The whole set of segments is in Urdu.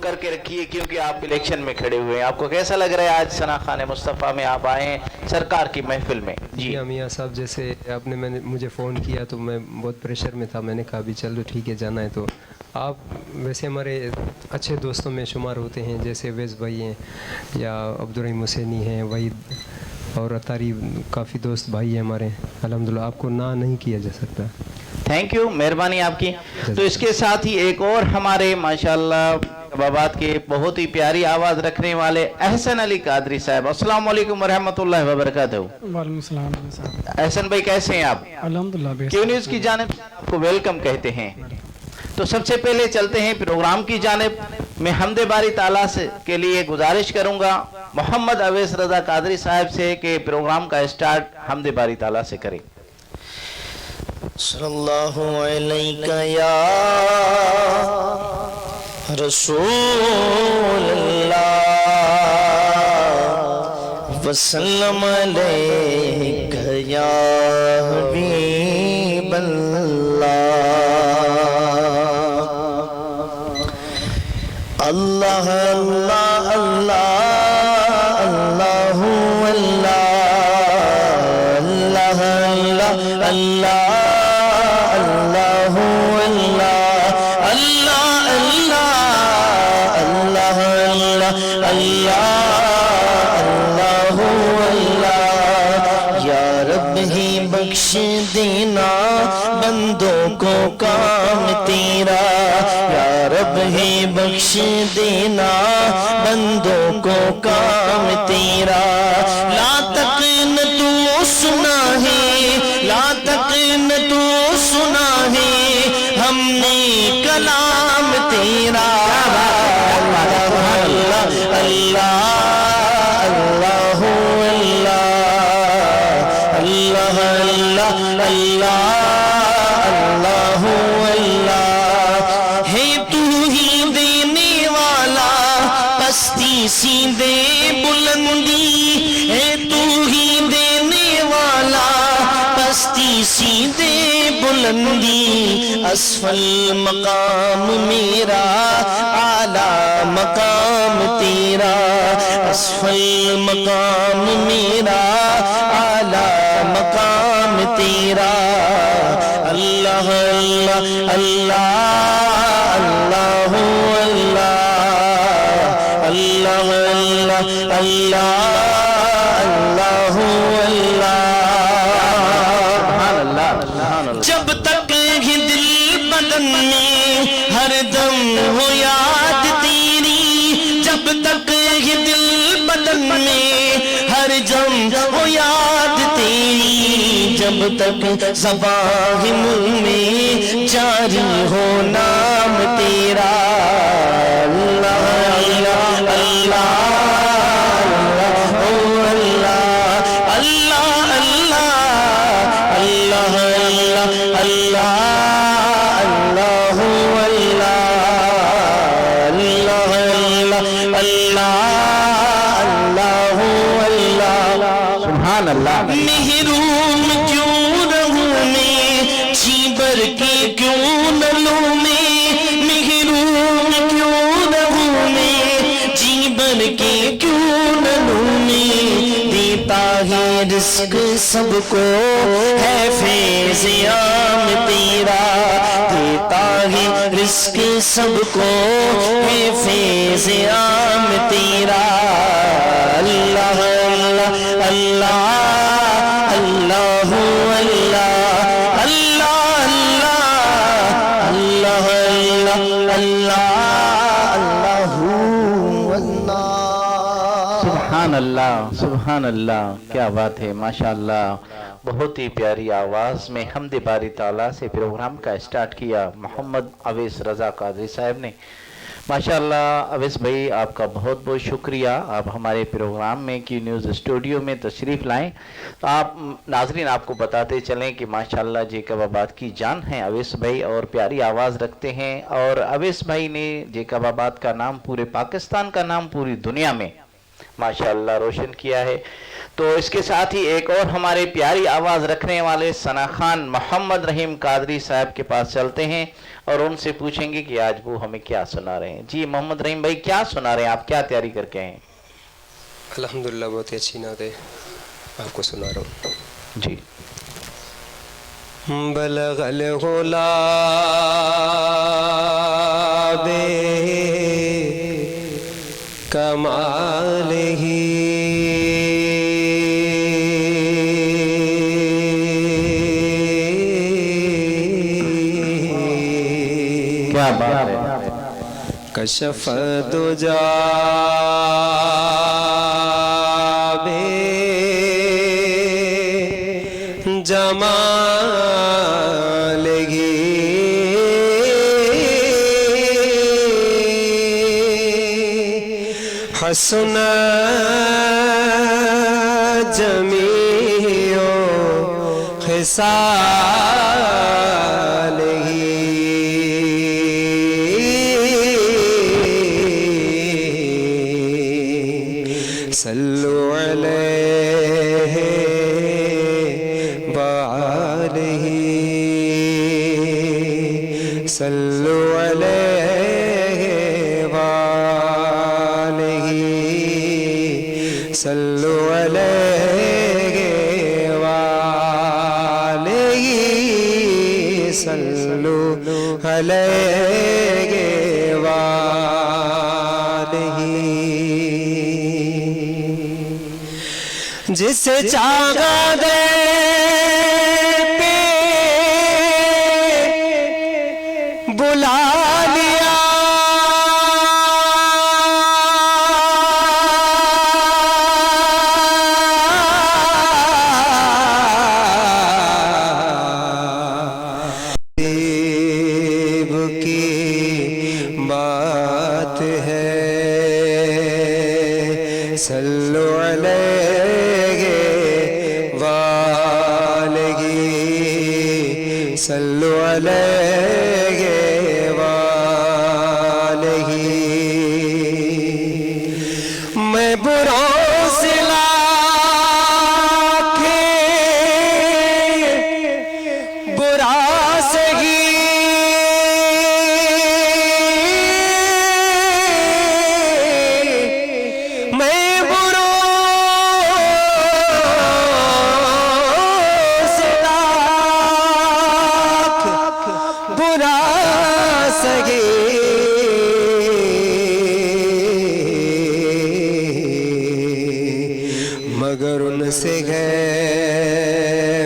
کر کے رکھیے کیونکہ آپ الیکشن میں کھڑے ہوئے ہیں. آپ کو کیسا لگ رہا ہے آج ثنا خان مصطفیٰ میں آپ آئے ہیں سرکار کی محفل میں؟ جی میاں صاحب، جیسے آپ نے مجھے فون کیا تو میں بہت پریشر میں تھا. میں نے کہا بھی چلو ٹھیک ہے جانا ہے. تو آپ ویسے ہمارے اچھے دوستوں میں شمار ہوتے ہیں، جیسے ویس بھائی ہیں یا عبدالرحیم حسینی ہیں، وحید اور اتاری، کافی دوست بھائی ہیں ہمارے. الحمدللہ آپ کو نہ نہیں کیا جا سکتا. تھینک یو، مہربانی آپ کی. تو اس کے ساتھ ہی ایک اور ہمارے ماشاءاللہ بابات کے بہت ہی پیاری آواز رکھنے والے احسن علی قادری صاحب. السلام علیکم ورحمۃ اللہ وبرکاتہ. وعلیکم السلام صاحب. احسن بھائی کیسے ہیں آپ؟ الحمدللہ. کیو نیوز کی جانب سے آپ کو ویلکم کہتے ہیں. تو سب سے پہلے چلتے ہیں پروگرام کی جانب. میں حمد باری تعالیٰ کے لیے گزارش کروں گا محمد اویس رضا قادری صاحب سے کہ پروگرام کا اسٹارٹ حمد باری تعالیٰ سے کریں. صلی اللہ علیہ یا رسول اللہ وسلم علیہ یا حبیب اللہ. اللہ اللہ اللہ اللہ اللہ اللہ اللہ بخش دینا بندوں کو کام تیرا. یا رب ہی بخش دینا بندوں کو کام تیرا. لا تک نہ تو سنا ہے، لا تک نہ تو سنا ہے ہم نے کلام تیرا. اللہ اللہ اللہ اللہ اللہ ہے. تو ہی دینے والا پستی سیدھے بلندی ہے. تو ہی دینے والا پستی سیدھے بلندی. اسفل مقام میرا اعلیٰ مقام تیرا. اسفل مقام میرا اعلیٰ مقام تیرا. اللہ اللہ اللہ اللہ اللہ اللہ اللہ اللہ. جب تک ہی دل بدن میں ہر دم ہو یاد تیری، جب تک ہی دل بدن میں ہر دم ہو یاد تیری، جب تک زبان منہ میں جاری ہو نام تیرا. اللہ اللہ اللہ محروم کیوں رہوں میں چیبر کے کیوں نہ لوں میں. محروم کیوں رہوں میں چیبر کے کیوں نہ لوں میں. دیتا ہے رزق سب کو ہے فیض عام تیرا. دیتا ہے رزق سب کو ہے فیض عام تیرا. اللہ اللہ اللہ اللہ اللہ اللہ اللہ اللہ. سبحان اللہ سبحان اللہ، کیا بات ہے ماشاءاللہ. بہت ہی پیاری آواز میں حمد باری تعالیٰ سے پروگرام کا اسٹارٹ کیا محمد اویس رضا قادری صاحب نے. ماشاءاللہ اویس بھائی آپ کا بہت بہت شکریہ. آپ ہمارے پروگرام میں کیو نیوز اسٹوڈیو میں تشریف لائیں. تو آپ ناظرین آپ کو بتاتے چلیں کہ ماشاءاللہ جیکب آباد کی جان ہیں اویس بھائی، اور پیاری آواز رکھتے ہیں. اور اویس بھائی نے جیکب آباد کا نام، پورے پاکستان کا نام پوری دنیا میں ماشاءاللہ روشن کیا ہے. تو اس کے ساتھ ہی ایک اور ہمارے پیاری آواز رکھنے والے ثنا خان محمد رحیم قادری صاحب کے پاس چلتے ہیں اور ان سے پوچھیں گے کہ آج وہ ہمیں کیا سنا رہے ہیں. جی محمد رحیم بھائی کیا سنا رہے ہیں, آپ کیا تیاری کر کے ہیں؟ الحمدللہ بہت ہی اچھی نعت ہے, آپ کو سنا رہا ہوں. جی. بلغ الغلا بے کمالہ کیا بات ہے. کشف دجا بے جمالہ حسن جمیع خصالہ صلو علیہ وآلہ صلو علیہ وآلہ صلو علیہ وآلہ صلو علیہ وآلہ. جسے چاہا دے پہ بلا لیا دیو کی بات ہے صلو علیہ وآلہ صلو علیہ وآلہ. میں بروں سے لاکھیں برا سہی میں بروں سے لاکھ برا سہی مگر ان سے ہے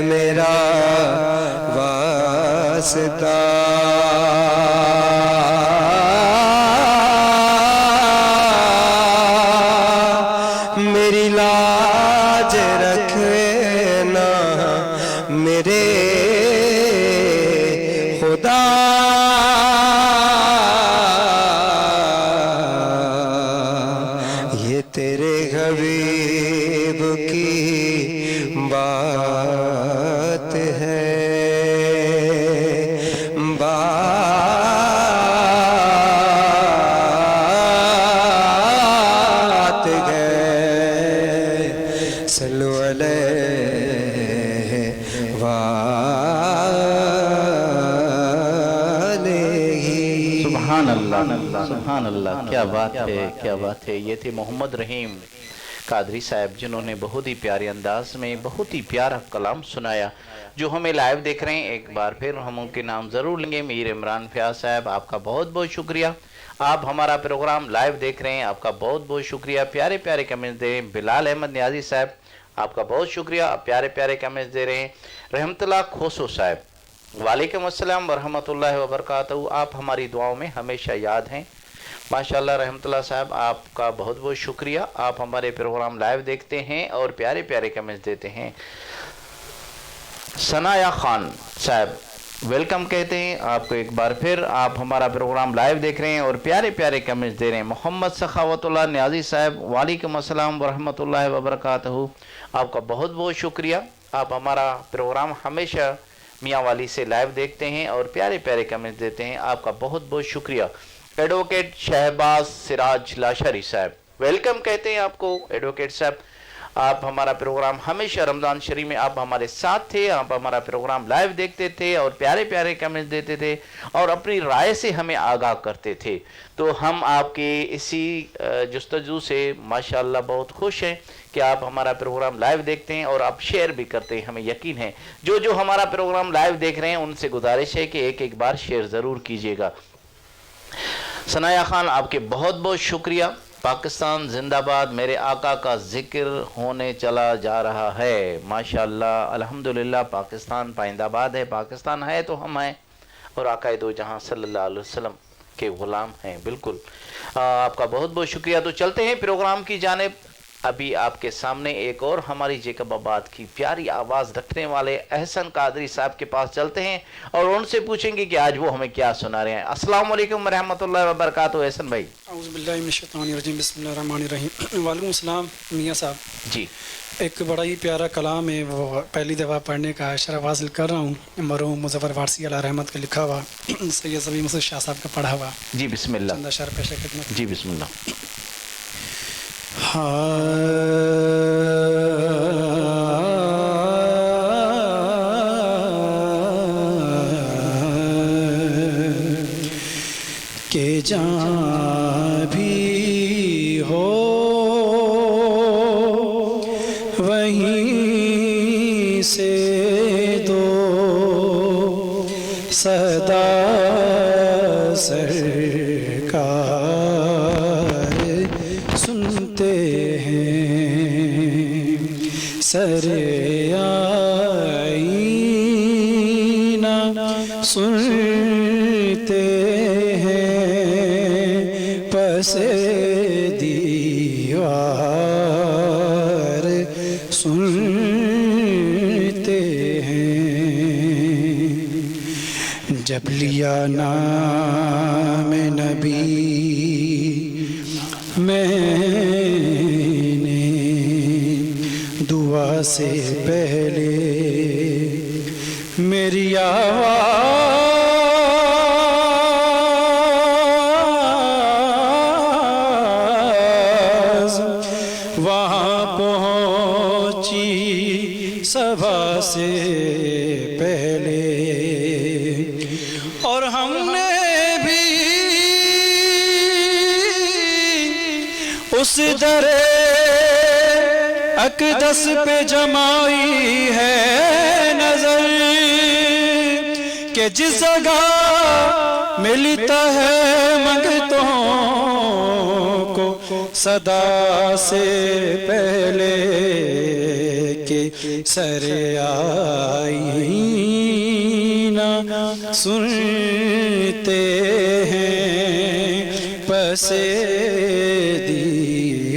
میرا واسطہ میری لاج رکھنا میرے خدا یہ تیرے حبیب کی بات ہے بات ہے صلو علیہ وآلہ. سبحان اللہ سبحان اللہ. کیا بات ہے کیا بات ہے. یہ تھے محمد رحیم قادری صاحب جنہوں نے بہت ہی پیارے انداز میں بہت ہی پیارا کلام سنایا. جو ہمیں لائیو دیکھ رہے ہیں ایک بار پھر ہم ان کے نام ضرور لیں گے. میر عمران فیاض صاحب آپ کا بہت بہت شکریہ, آپ ہمارا پروگرام لائیو دیکھ رہے ہیں, آپ کا بہت بہت شکریہ. پیارے پیارے کمنٹس دے رہے ہیں. بلال احمد نیازی صاحب آپ کا بہت شکریہ, آپ پیارے پیارے کمنٹس دے رہے ہیں. رحمت اللہ کھوسو صاحب وعلیکم السلام ورحمۃ اللہ وبرکاتہ, آپ ہماری دعاؤں میں ہمیشہ یاد ہیں. ماشاءاللہ رحمت اللہ صاحب آپ کا بہت بہت شکریہ, آپ ہمارے پروگرام لائیو دیکھتے ہیں اور پیارے پیارے کمنٹس دیتے ہیں. ثنا خان صاحب ویلکم کہتے ہیں آپ کو ایک بار پھر, آپ ہمارا پروگرام لائیو دیکھ رہے ہیں اور پیارے پیارے کمنٹس دے رہے ہیں. محمد سخاوت اللہ نیازی صاحب وعلیکم السلام ورحمۃ اللہ وبرکاتہ, آپ کا بہت بہت شکریہ, آپ ہمارا پروگرام ہمیشہ میاں والی سے لائیو دیکھتے ہیں اور پیارے پیارے کمنٹس دیتے ہیں, آپ کا بہت بہت شکریہ. ایڈوکیٹ شہباز سراج لاشاری صاحب ویلکم کہتے ہیں آپ کو ایڈوکیٹ صاحب. آپ ہمارا پروگرام ہمیشہ رمضان شریف میں آپ ہمارے ساتھ تھے, آپ ہمارا پروگرام لائیو دیکھتے تھے اور پیارے پیارے کمنٹس دیتے تھے اور اپنی رائے سے ہمیں آگاہ کرتے تھے. تو ہم آپ کے اسی جستجو سے ماشاءاللہ بہت خوش ہیں کہ آپ ہمارا پروگرام لائیو دیکھتے ہیں اور آپ شیئر بھی کرتے ہیں. ہمیں یقین ہے جو ہمارا پروگرام لائیو دیکھ رہے ہیں ان سے گزارش ہے کہ ایک بار شیئر ضرور کیجیے گا. ثنایا خان آپ کے بہت بہت شکریہ. پاکستان زندہ باد, میرے آقا کا ذکر ہونے چلا جا رہا ہے. ماشاءاللہ الحمدللہ پاکستان پائندہ آباد ہے. پاکستان ہے تو ہم ہیں اور آقا دو جہاں صلی اللہ علیہ وسلم کے غلام ہیں. بالکل آپ کا بہت بہت شکریہ. تو چلتے ہیں پروگرام کی جانب. ابھی آپ کے سامنے ایک اور ہماری جیکب آباد کی پیاری آواز رکھنے والے احسن قادری صاحب کے پاس چلتے ہیں اور ان سے پوچھیں گے کہ آج وہ ہمیں کیا سنا رہے ہیں. السلام علیکم ورحمۃ اللہ وبرکاتہ. احسن بھائی. اعوذ باللہ من الشیطان الرجیم, بسم اللہ الرحمن الرحیم. وعلیکم السلام میاں صاحب. جی ایک بڑا ہی پیارا کلام ہے, وہ پہلی دفعہ پڑھنے کا شرف حاصل کر رہا ہوں. مرحوم مظفر فارسی علیہ رحمت کا لکھا ہوا, سید صبی مسعود شاہ صاحب کا پڑھا ہوا. جی بسم اللہ. چند اشعار پیش خدمت. جی بسم اللہ. کہ جہاں بھی ہو وہیں سے دو صدا سرکار سنتے ہیں, سر آئینہ سنتے ہیں, پس دیوار سنتے ہیں. جب لیا نام نبی میں نے دعا سے پہلے میری آواز وہاں پہنچی صبا سے پہلے, اور ہم نے بھی اس در اقدس پہ جمائی ہے نظر کہ جس جگہ ملتا ہے منگتوں کو صدا سے پہلے کہ سر آئینہ سنتے ہیں, پس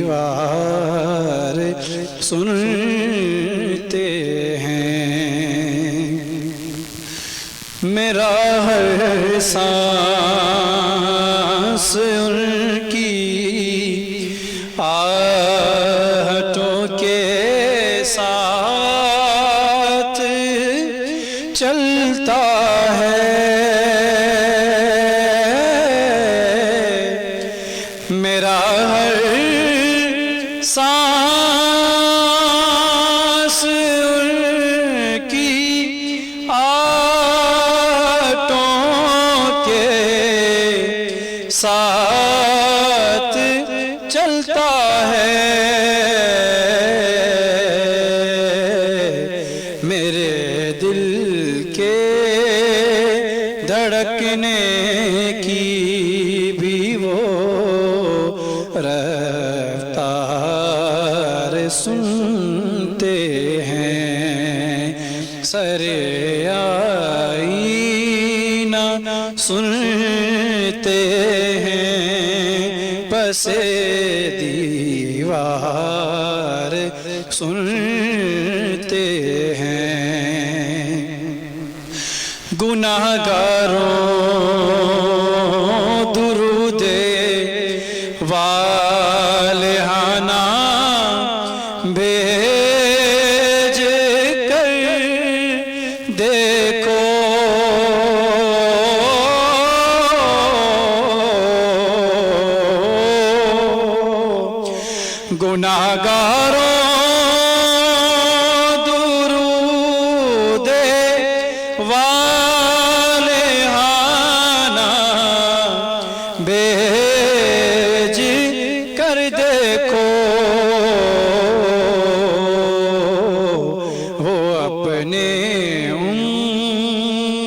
دیوار سنتے ہیں. میرا ہر سانس ان کی آہٹوں کے ساتھ چلتا ہے, میرا ہر سانس ان کی آہٹوں کے ساتھ چلتا ہے. میرے دل کے دھڑکنے کی بھی وہ رفتار سنتے ہیں, سر آئینہ سنتے ہیں, پس دیوار سنتے ہیں. گناہگاروں درود والہانہ بھیج کر دیکھو, گناہگاروں بھیج کر دیکھو وہ اپنے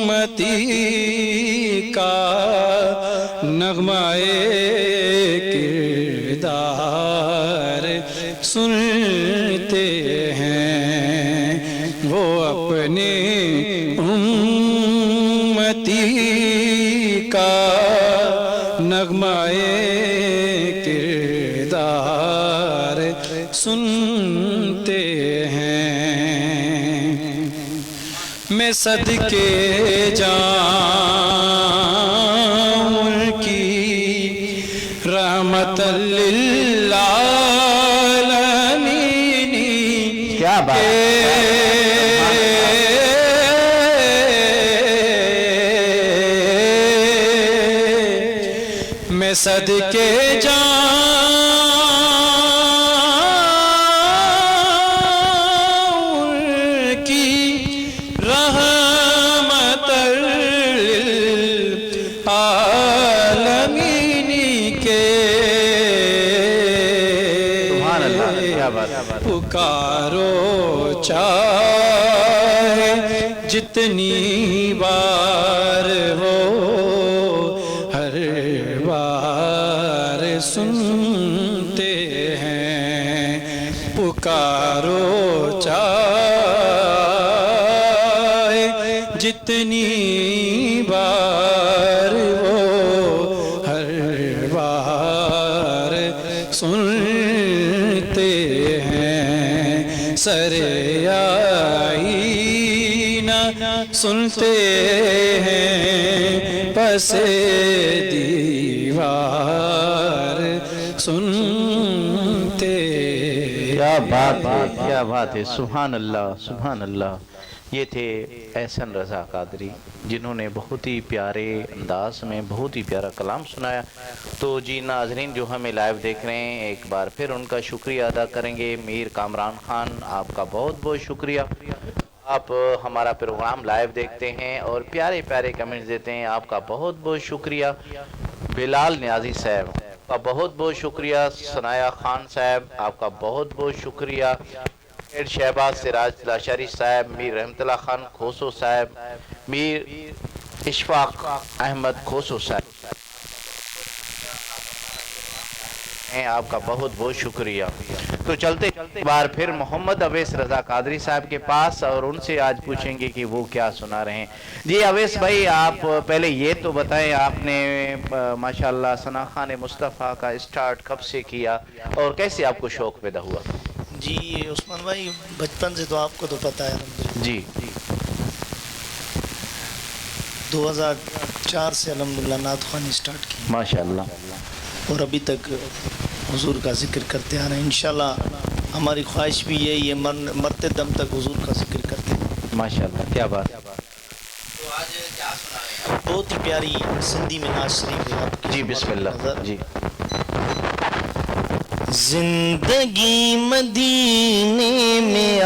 امتی کا نغمہ کردار سنتے ہیں، وہ اپنے امتی کا نغمہ کردار سنتے ہیں۔ میں صدقے جاؤں ان کی رحمت للعالمین، کیا بات ہے، میں صدقے جاؤں ان کی رحمت للعالمین کے، سبحان اللہ، کیا بات ہے، پکارو چاہے جتنی بار ہو، ہر بار سنتے ہیں، پکارو چاہے جتنی بار ہو، ہر بار سنتے ہیں، سر آئینہ سنتے ہیں، پس دیوار سنتے کیا بات ہے، کیا بات ہے، سبحان اللہ، سبحان اللہ۔ یہ تھے احسن رضا قادری، جنہوں نے بہت ہی پیارے انداز میں بہت ہی پیارا کلام سنایا۔ تو جی ناظرین جو ہمیں لائیو دیکھ رہے ہیں، ایک بار پھر ان کا شکریہ ادا کریں گے۔ میر کامران خان، آپ کا بہت بہت شکریہ، آپ ہمارا پروگرام لائیو دیکھتے ہیں اور پیارے پیارے کمنٹس دیتے ہیں، آپ کا بہت بہت شکریہ۔ بلال نیازی صاحب کا بہت بہت شکریہ۔ ثنایا خان صاحب، آپ کا بہت بہت شکریہ۔ میر شہباز سراج لاشاری صاحب، میر رحمت اللہ خان کھوسو صاحب، میر اشفاق احمد کھوسو صاحب، آپ کا بہت بہت شکریہ۔ تو چلتے بار پھر محمد اویس رضا قادری صاحب کے پاس، اور ان سے آج پوچھیں گے کہ وہ کیا سنا رہے ہیں۔ جی اویس بھائی، آپ پہلے یہ تو بتائیں، آپ نے ماشاءاللہ ثنا خان مصطفیٰ کا اسٹارٹ کب سے کیا اور کیسے آپ کو شوق پیدا ہوا؟ جی عثمان بھائی، بچپن سے تو آپ کو تو پتہ ہے الحمدللہ، جی 2004 سے الحمدللہ نعت خوانی سٹارٹ کی، ماشاءاللہ، اور ابھی تک حضور کا ذکر کرتے آ رہے ہیں۔ انشاءاللہ ہماری خواہش بھی یہی ہے، مرتے دم تک حضور کا ذکر کرتے ہیں۔ ماشاءاللہ، کیا بات ہے۔ تو آج کیا سنا رہے ہیں؟ بہت ہی پیاری سندھی میں نعت شریف ہے آپ کی، جی بسم اللہ جی۔ زندگی مدینے میں آ،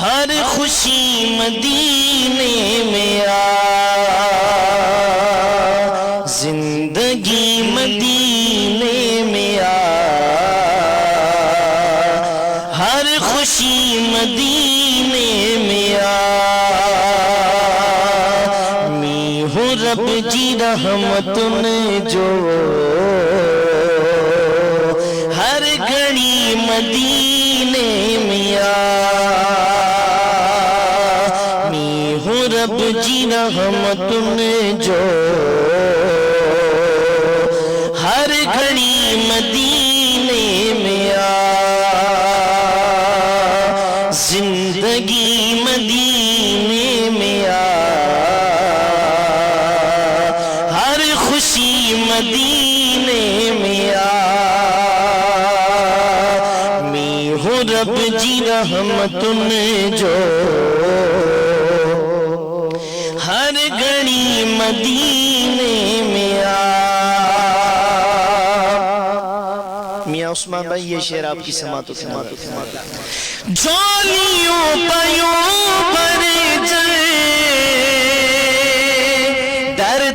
ہر خوشی مدینے میں آ، زندگی مدینے میں آ، ہر خوشی مدینے میں آ، میں ہوں رب جی رحمت نے جو ہر گھڑی مدینے میں آ، میں ہوں رب جی رحمت نے جو ہر گھڑی مدینے میں آ، زندگی مدینے میں آ، ہر خوشی مدینے میں آ، میں ہوں رب جی رحمت نے جو ہر گھڑی مدینے میں آ۔ میاں عثمان بھائی یہ شعر آپ کی سماعت و سماعت جھولیوں پیوں پر جائے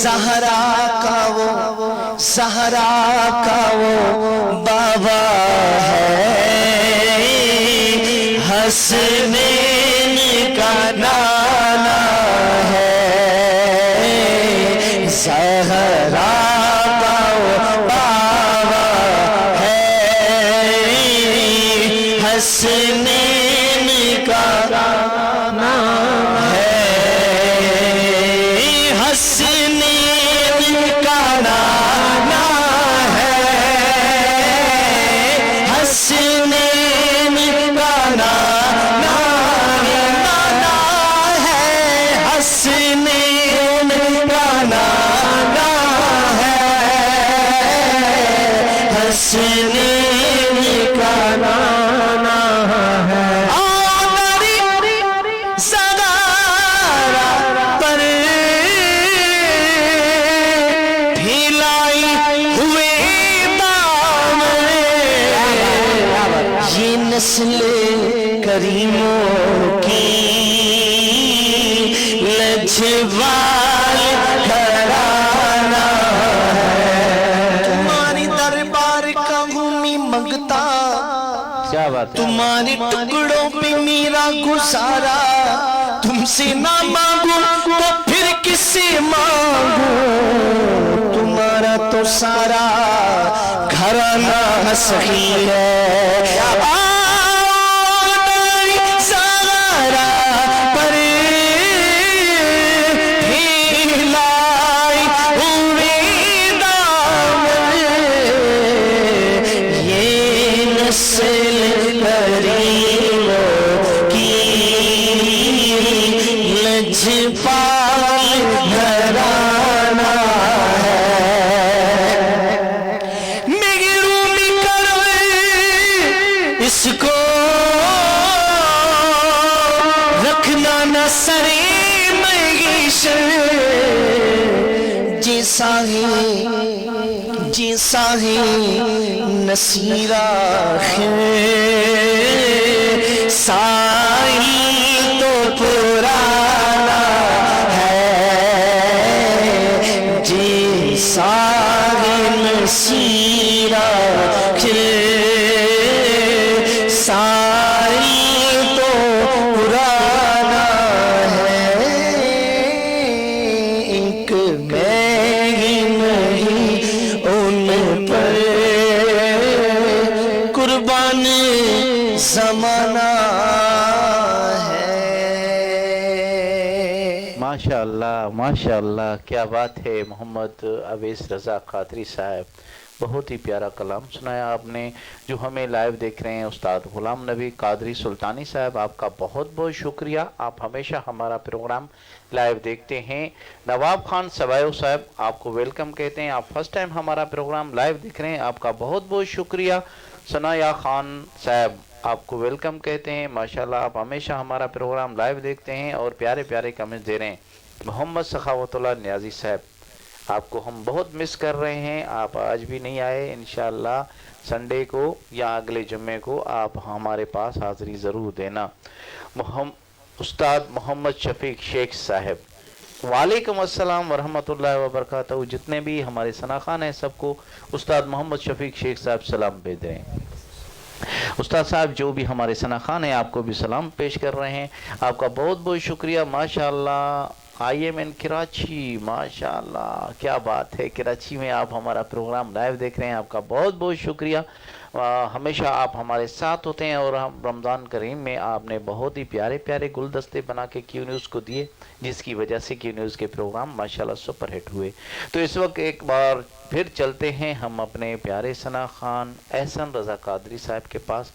زہرا کا وہ بابا ہے، حسنین کا نانا ہے، زہرا کا وہ بابا ہے، حسنین کا نانا ہے، حسنین کا نانا ہے، حسنین کا نانا ہے، حسنین کا نانا ہے، حسنین کا نانا ہے۔ نسل کریموں کی لجوال گھرانہ ہے، تمہاری دربار کا ہوں میں منگتا، کیا بات ہے، تمہارے ٹکڑوں پہ میرا گزارا، تم سے نہ مانگوں تو پھر کس سے مانگوں، تمہارا تو سارا گھرانہ سخی ہے، جیسا ہی نصیرہ خیر سائی تو پرانا ہے، جیسا ہی نصیرہ خیر سائی تو پرانا ہے، ایک قربان زمانہ ہے۔ ماشاءاللہ کیا بات ہے محمد اویس رضا قادری صاحب، بہت ہی پیارا کلام سنایا آپ نے۔ جو ہمیں لائیو دیکھ رہے ہیں استاد غلام نبی قادری سلطانی صاحب، آپ کا بہت بہت شکریہ، آپ ہمیشہ ہمارا پروگرام لائیو دیکھتے ہیں۔ نواب خان سوایو صاحب آپ کو ویلکم کہتے ہیں، آپ فرسٹ ٹائم ہمارا پروگرام لائیو دیکھ رہے ہیں، آپ کا بہت بہت شکریہ۔ ثنایا خان صاحب آپ کو ویلکم کہتے ہیں، ماشاءاللہ آپ ہمیشہ ہمارا پروگرام لائیو دیکھتے ہیں اور پیارے پیارے کمنٹ دے رہے ہیں۔ محمد سخاوت اللہ نیازی صاحب آپ کو ہم بہت مس کر رہے ہیں، آپ آج بھی نہیں آئے، انشاءاللہ سنڈے کو یا اگلے جمعے کو آپ ہمارے پاس حاضری ضرور دینا۔ استاد محمد شفیق شیخ صاحب وعلیکم السلام ورحمۃ اللہ وبرکاتہ، جتنے بھی ہمارے ثناخان ہیں سب کو استاد محمد شفیق شیخ صاحب سلام بھیج رہے ہیں۔ استاد صاحب جو بھی ہمارے ثناخان ہیں آپ کو بھی سلام پیش کر رہے ہیں، آپ کا بہت بہت شکریہ۔ ماشاءاللہ آئی ایم این کراچی، ماشاءاللہ کیا بات ہے، کراچی میں آپ ہمارا پروگرام لائیو دیکھ رہے ہیں، آپ کا بہت بہت شکریہ۔ ہمیشہ آپ ہمارے ساتھ ہوتے ہیں اور ہم رمضان کریم میں آپ نے بہت ہی پیارے پیارے گلدستے بنا کے کیو نیوز کو دیے، جس کی وجہ سے کیو نیوز کے پروگرام ماشاءاللہ سپر ہٹ ہوئے۔ تو اس وقت ایک بار پھر چلتے ہیں ہم اپنے پیارے ثنا خان احسن رضا قادری صاحب کے پاس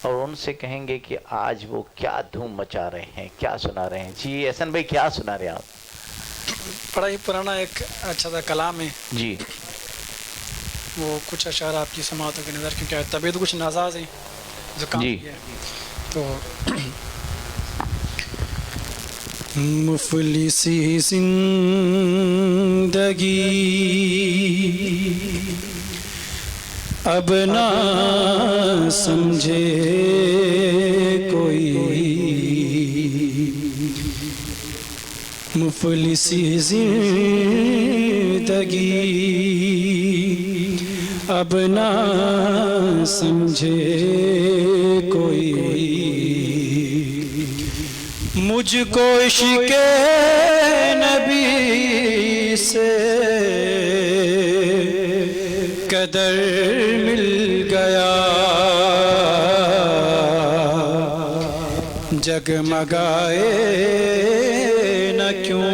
اور ان سے کہیں گے کہ آج وہ کیا دھوم مچا رہے ہیں، کیا سنا رہے ہیں۔ جی احسن بھائی کیا سنا رہے ہیں آپ؟ بڑا ہی پرانا ایک اچھا سا کلام ہے جی، وہ کچھ اشعار آپ کی سماعتوں کے نظر، کیونکہ طبیعت کچھ نازاز ہے، زکام جی ہے تو مفلسی زندگی اب نہ سمجھے کوئی، مفلسی زندگی زندگی اب نہ سمجھے کوئی مجھ کو عشق نبی سے قدر مل گیا جگمگائے نہ کیوں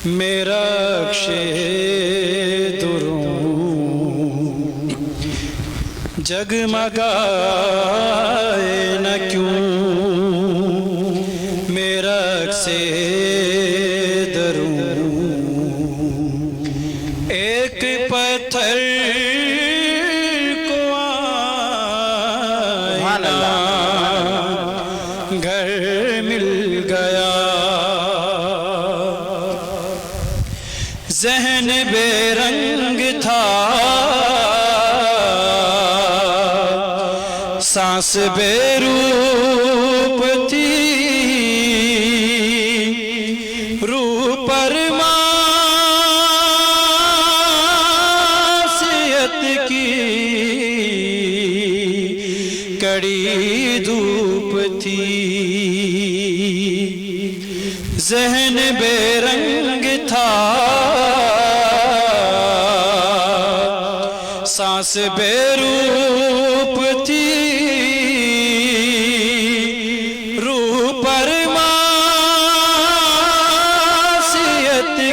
میرا عکس دروں جگمگائے نہ کیوں میرا عکس دروں ایک پتھر کو آئینہ گھر مل گیا ذہن بے رنگ تھا سانس بے روپ تھی روح پر معصیت کی کڑی دھوپ تھی ذہن بے رنگ تھا سانس بے روپ تھی روح پر معصیت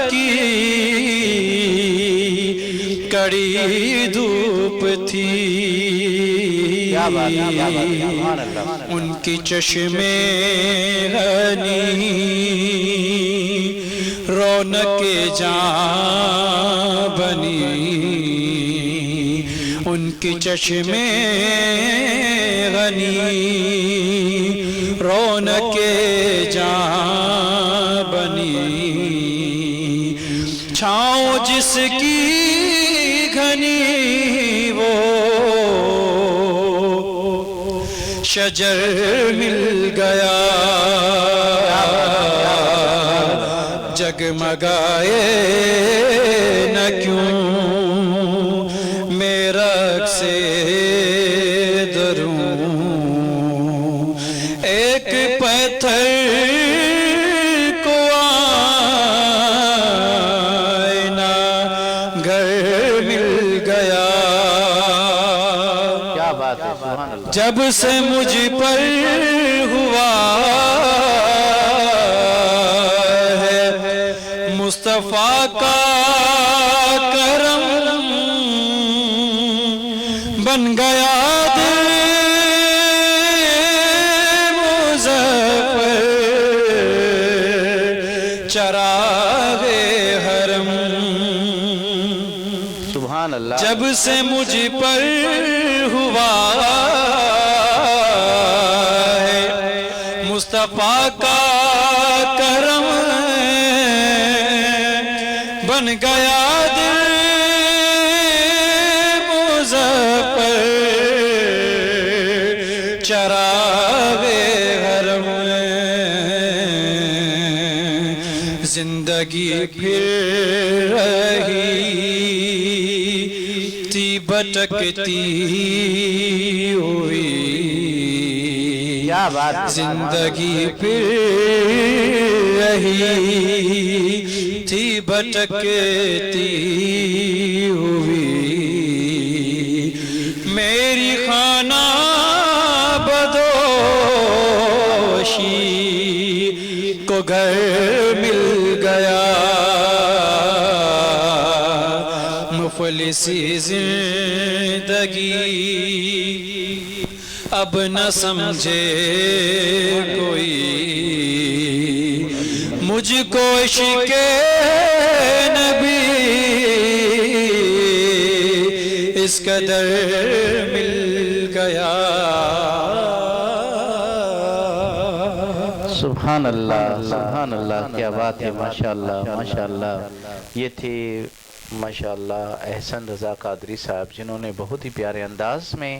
کی کڑی دھوپ تھی ان کی چشمے غنی رونق جاں بنی ان کی چشمے غنی رونق جاں بنی چھاؤں جس کی گھنی وہ شجر مل گیا جگمگائے نہ کیوں میرا عکس دروں ایک پتھر کو آئینہ گھر مل گیا کیا بات ہے سبحان اللہ جب سے مجھ پر ہوا ہے مصطفیٰ کا کرم بن گیا دل مظفر چراغ حرم سبحان اللہ جب سے مجھ پر ہوا ہے مصطفیٰ کا کرم بن گیا دل مظفر چراغ حرم زندگی پھر رہی تھی بھٹکتی ہوئی کیا بات ہے زندگی پھر رہی تھی بھٹکتی ہوئی میری خانہ بدوشی کو گھر مل گیا مفلسی زندگی اب نہ سمجھے کوئی مجھ کو عشق نبی اس قدر مل گیا سبحان اللہ کیا بات ہے ماشاءاللہ یہ تھے ماشاءاللہ احسن رضا قادری صاحب جنہوں نے بہت ہی پیارے انداز میں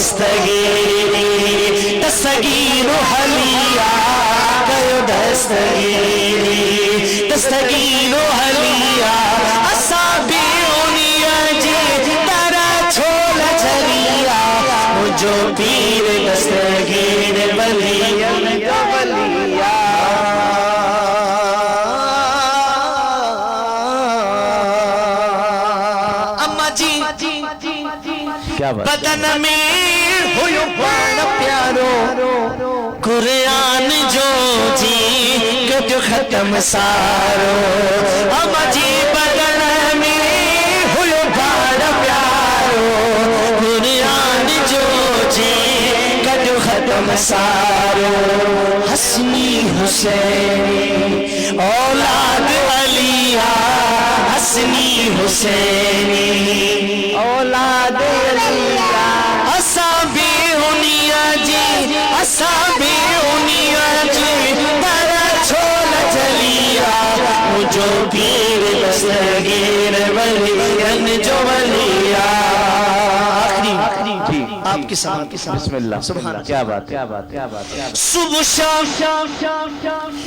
دستگیری دستگیر و حلیا گیو دستگیری دستگیر و حلیا اصابی اونیا جی تارا چھولا چلیا مجھو پیر دستگیر ولیاں جو ولیاں اما جی کیا بات بدن میں ہویو پان پیارو قرآن جو جی کٹ ختم سارو اما جی بدن میں ہویو پان پیارو قرآن جو جی کٹ ختم سارو حسنی حسینی اولاد علیہ حسنی حسینی اولاد علیہ اصابی انیا جی اصابی انیا جی برا چھولا چلیا مجھو پیر دستگیر ولیان جو ولیہ آخری آپ کی سلام بسم اللہ سبحان اللہ کیا بات کیا بات کیا بات صبح شام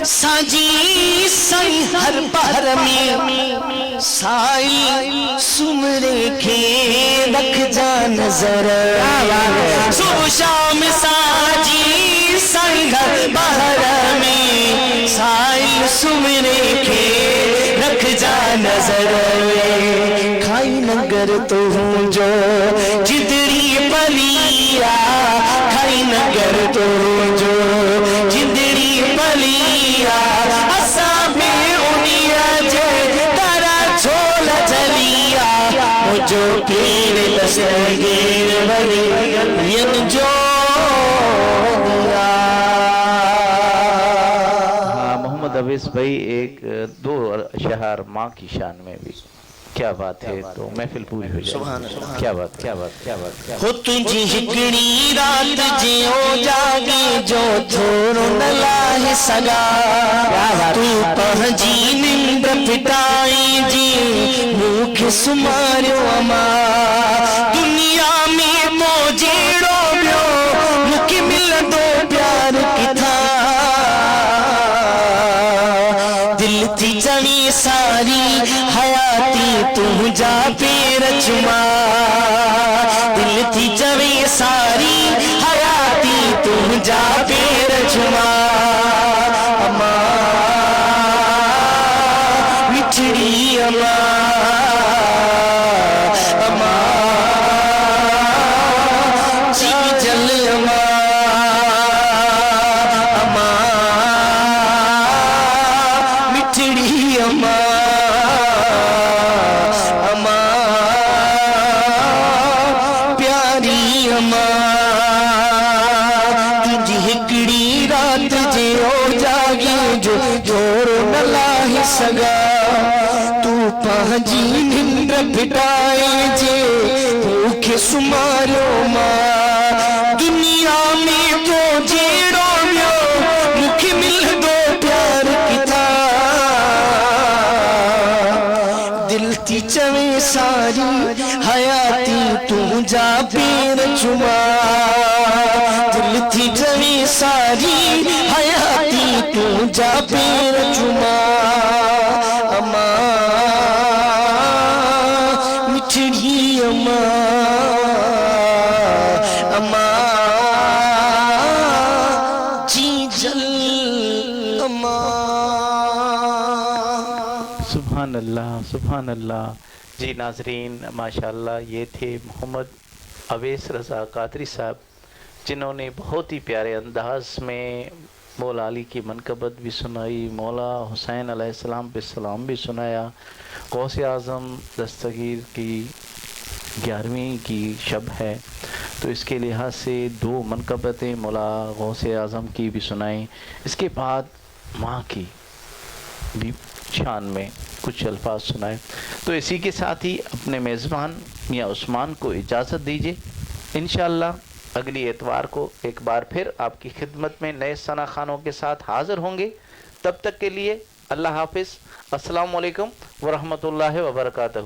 ساجی سائی ہر پہر میں سائی سمرے کے رکھ جا نظر صبح شام ساجی سائی ہر پہر میں سائی سمرے کے رکھ جا نظر کھائی نگر تو ہوں جو جدری پلیا کھائی نگر تو جو جدری پلیا اصابی انیا جے تارا چھولا چلیا مجھو پیر دستگیر ولیان جو دیا ہاں محمد اویس بھائی ایک دو اشعار ماں کی شان میں بھی کیا بات ہے تو محفل پوری ہو جائے کیا بات کیا بات کیا بات کیا ہو تجھی ہکڑی رات جیو جاگی جو تھوڑو نلاہ سگا تو پہنجی نمبر پٹائی جی موکھ سماریو اما دنیا میں موجیڑو بیو مکی مل دو پیار کی تھا دل تھی چوی ساری حیاتی تم جا پیر چما دل تھی چوی ساری حیاتی تم جا پیر چما اما مٹھڑی اما اما جی جل اما اما مٹھڑی اما اما پیاری اما تجھی ہکڑی رات جیو جاگی جو جوڑو نلاہ سگا تو پہنجی نمبر پٹائے جے بھوکے سمارو ماں دنیا میں تو جیڑو بیو مکھ مل دو پیار کی تھا دل تھی چوے ساری حیاتی تو جا پیر چما دل تھی چوے ساری حیاتی تو جا پیر چما اما مٹھڑی اما اما جی جل اما سبحان اللہ سبحان اللہ جی ناظرین ماشاءاللہ یہ تھے محمد اویس رضا قادری صاحب جنہوں نے بہت ہی پیارے انداز میں مولا علی کی منقبت بھی سنائی مولا حسین علیہ السلام پہ سلام بھی سنایا غوث اعظم دستگیر کی 11ویں کی شب ہے تو اس کے لحاظ سے 2 منقبتیں مولا غوث اعظم کی بھی سنائیں اس کے بعد ماں کی بھی شان میں کچھ الفاظ سنائے تو اسی کے ساتھ ہی اپنے میزبان میاں عثمان کو اجازت دیجیے انشاءاللہ اگلی اتوار کو ایک بار پھر آپ کی خدمت میں نئے ثنا خانوں کے ساتھ حاضر ہوں گے تب تک کے لیے اللہ حافظ السلام علیکم ورحمۃ اللہ وبرکاتہ